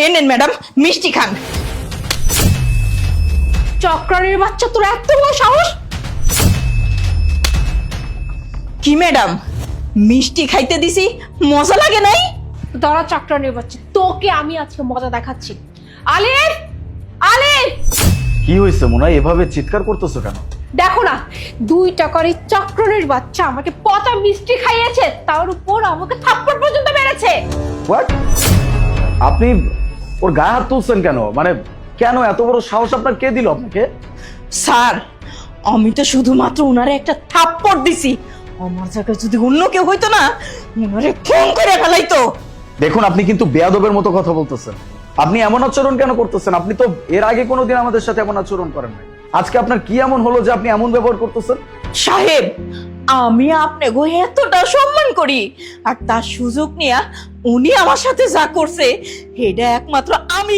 এ নেন ম্যাডাম মিষ্টি খান। চক্রানের বাচ্চা, তোর এত বড় সাহস! কি ম্যাডাম, মিষ্টি খাইতে দিছি, মজা লাগে নাই? দাঁড়া চক্রানের বাচ্চা, তোকে আমি আজকে মজা দেখাচ্ছি। আলিফ, আলিফ, কি হয়েছে মোনা, এভাবে চিৎকার করতেছো কেন? দেখো না, 2 টাকার এই চক্রানের বাচ্চা আমাকে পচা মিষ্টি খাইয়েছে, তার উপর আমাকে থাপ্পড় পর্যন্ত মেরেছে। হোয়াট? আপনি ওর গায়ে হাত তুলছেন কেন? মানে কেন এত বড় সাহস আপনার, কে দিল আপনাকে? স্যার, আমি তো শুধুমাত্র উনারে একটা থাপ্পড় দিছি। আমার জায়গায় যদি অন্য কেউ হইতো না, উনারে ফোন করে ফেলাইতো। দেখুন, আপনি কিন্তু বেয়াদবের মতো কথা বলতেছেন। আপনি এমন আচরণ কেন করতেছেন? আপনি তো এর আগে কোনোদিন আমাদের সাথে এমন আচরণ করেন নাই। আজকে আপনার কি এমন হলো যে আপনি এমন ব্যবহার করতেছেন? সাহেব, আমি আপনাকে এতটা সম্মান করি, আর তার সুযোগ নিয়ে উনি আমার সাথে যা করছে, এটা একমাত্র আমি